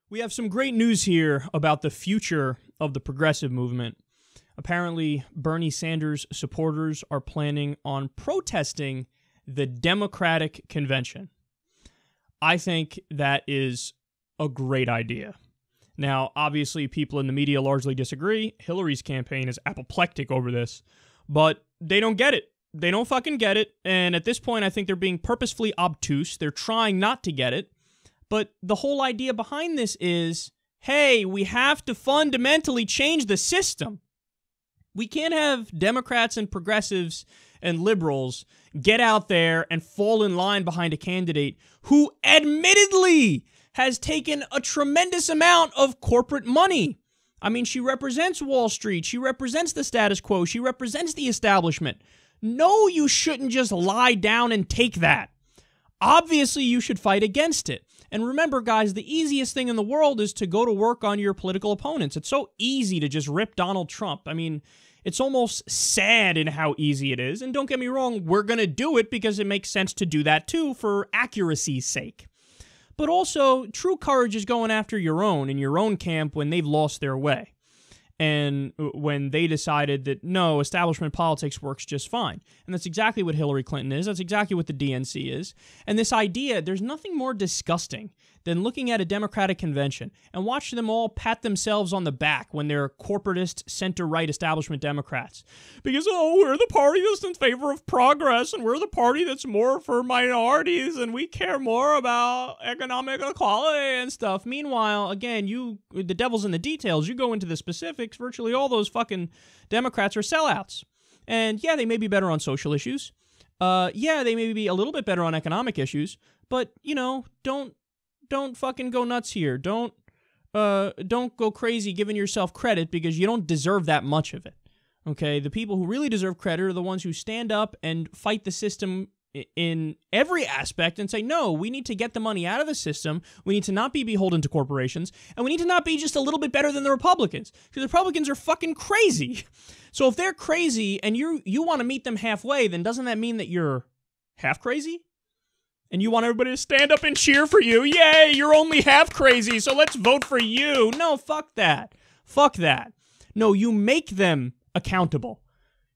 We have some great news here about the future of the progressive movement. Apparently, Bernie Sanders supporters are planning on protesting the Democratic Convention. I think that is a great idea. Now, obviously, people in the media largely disagree. Hillary's campaign is apoplectic over this, but they don't get it. They don't fucking get it, and at this point, I think they're being purposefully obtuse. They're trying not to get it, but the whole idea behind this is, hey, we have to fundamentally change the system. We can't have Democrats and progressives and liberals get out there and fall in line behind a candidate who admittedly has taken a tremendous amount of corporate money. I mean, she represents Wall Street. She represents the status quo. She represents the establishment. No, you shouldn't just lie down and take that. Obviously, you should fight against it. And remember, guys, the easiest thing in the world is to go to work on your political opponents. It's so easy to just rip Donald Trump. I mean, it's almost sad in how easy it is. And don't get me wrong, we're going to do it because it makes sense to do that too for accuracy's sake. But also, true courage is going after your own in your own camp when they've lost their way. And when they decided that, no, establishment politics works just fine. And that's exactly what Hillary Clinton is. That's exactly what the DNC is. And this idea, there's nothing more disgusting than looking at a Democratic convention and watch them all pat themselves on the back when they're corporatist, center-right establishment Democrats. Because, oh, we're the party that's in favor of progress, and we're the party that's more for minorities, and we care more about economic equality and stuff. Meanwhile, again, the devil's in the details. You go into the specifics, virtually all those fucking Democrats are sellouts. And yeah, they may be better on social issues. Yeah, they may be a little bit better on economic issues, but, you know, don't fucking go nuts here. Don't go crazy giving yourself credit because you don't deserve that much of it. Okay? The people who really deserve credit are the ones who stand up and fight the system in every aspect and say, no, we need to get the money out of the system. We need to not be beholden to corporations. And we need to not be just a little bit better than the Republicans. Because the Republicans are fucking crazy. So if they're crazy and you want to meet them halfway, then doesn't that mean that you're half crazy? And you want everybody to stand up and cheer for you? Yay, you're only half crazy, so let's vote for you. No, fuck that. Fuck that. No, you make them accountable.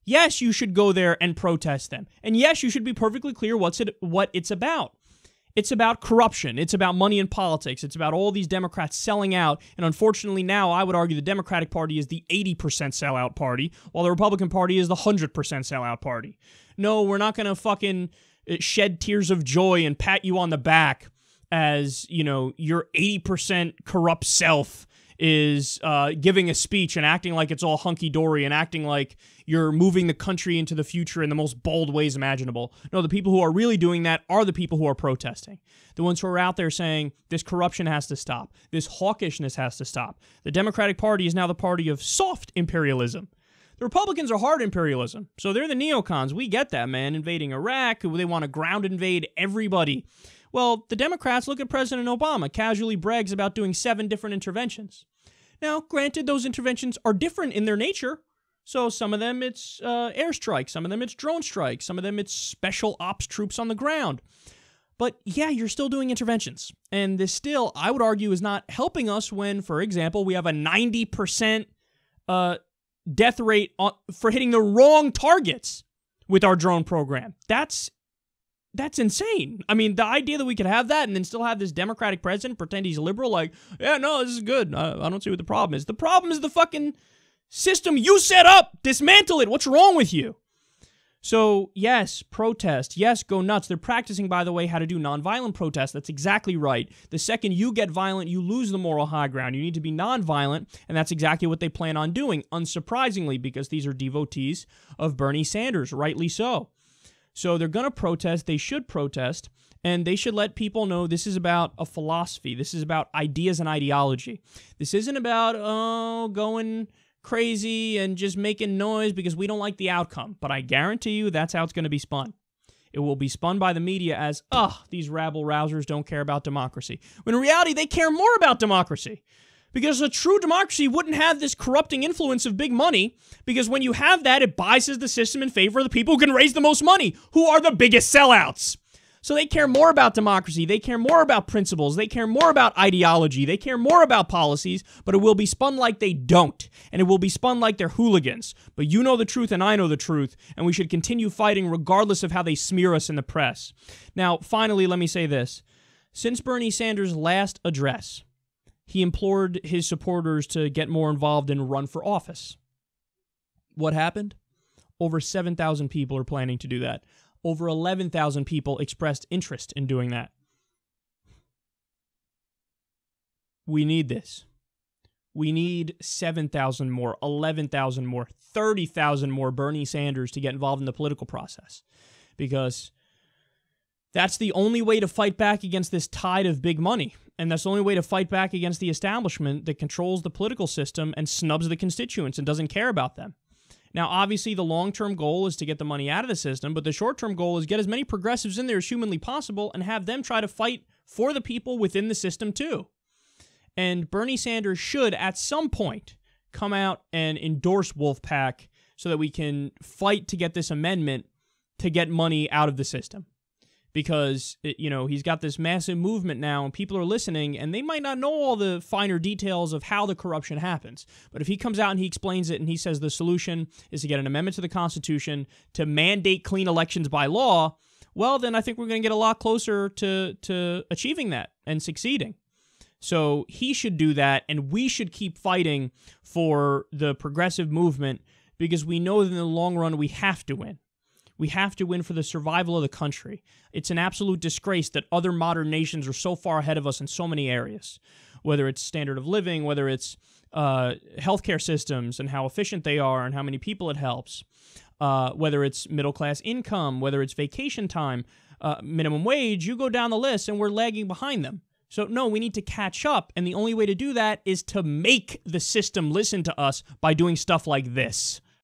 Yes, you should go there and protest them. And yes, you should be perfectly clear what it's about. It's about corruption. It's about money in politics. It's about all these Democrats selling out. And unfortunately now, I would argue the Democratic Party is the 80% sellout party, while the Republican Party is the 100% sellout party. No, we're not going to fucking shed tears of joy and pat you on the back as, you know, your 80% corrupt self is giving a speech and acting like it's all hunky-dory and acting like you're moving the country into the future in the most bold ways imaginable. No, the people who are really doing that are the people who are protesting. The ones who are out there saying this corruption has to stop. This hawkishness has to stop. The Democratic Party is now the party of soft imperialism. The Republicans are hard imperialism, so they're the neocons. We get that, man. Invading Iraq, they want to ground invade everybody. Well, the Democrats, look at President Obama, casually brags about doing 7 different interventions. Now, granted, those interventions are different in their nature. So some of them it's airstrikes, some of them it's drone strikes, some of them it's special ops troops on the ground. But yeah, you're still doing interventions. And this still, I would argue, is not helping us when, for example, we have a 90% death rate for hitting the wrong targets with our drone program. That's insane. I mean, the idea that we could have that and then still have this Democratic president pretend he's liberal, like, yeah, no, this is good. I don't see what the problem is. The problem is the fucking system you set up. Dismantle it. What's wrong with you? So, yes, protest. Yes, go nuts. They're practicing, by the way, how to do nonviolent protest. That's exactly right. The second you get violent, you lose the moral high ground. You need to be nonviolent, and that's exactly what they plan on doing, unsurprisingly, because these are devotees of Bernie Sanders, rightly so. So they're going to protest. They should protest, and they should let people know this is about a philosophy. This is about ideas and ideology. This isn't about, going crazy and just making noise because we don't like the outcome. But I guarantee you that's how it's going to be spun. It will be spun by the media as, these rabble-rousers don't care about democracy. When in reality, they care more about democracy. Because a true democracy wouldn't have this corrupting influence of big money, because when you have that, it biases the system in favor of the people who can raise the most money, who are the biggest sellouts. So they care more about democracy. They care more about principles. They care more about ideology. They care more about policies, but it will be spun like they don't. And it will be spun like they're hooligans. But you know the truth and I know the truth, and we should continue fighting regardless of how they smear us in the press. Now, finally, let me say this. Since Bernie Sanders' last address, he implored his supporters to get more involved and run for office. What happened? Over 7,000 people are planning to do that. Over 11,000 people expressed interest in doing that. We need this. We need 7,000 more, 11,000 more, 30,000 more Bernie Sanders to get involved in the political process. Because that's the only way to fight back against this tide of big money. And that's the only way to fight back against the establishment that controls the political system and snubs the constituents and doesn't care about them. Now, obviously, the long-term goal is to get the money out of the system, but the short-term goal is get as many progressives in there as humanly possible and have them try to fight for the people within the system, too. And Bernie Sanders should, at some point, come out and endorse Wolfpack so that we can fight to get this amendment to get money out of the system. Because, he's got this massive movement now, and people are listening, and they might not know all the finer details of how the corruption happens. But if he comes out and he explains it, and he says the solution is to get an amendment to the Constitution to mandate clean elections by law, well, then I think we're going to get a lot closer to achieving that and succeeding. So he should do that, and we should keep fighting for the progressive movement because we know that in the long run we have to win. We have to win for the survival of the country. It's an absolute disgrace that other modern nations are so far ahead of us in so many areas, whether it's standard of living, whether it's healthcare systems and how efficient they are and how many people it helps, whether it's middle-class income, whether it's vacation time, minimum wage. You go down the list and we're lagging behind them. So, no, we need to catch up, and the only way to do that is to make the system listen to us by doing stuff like this.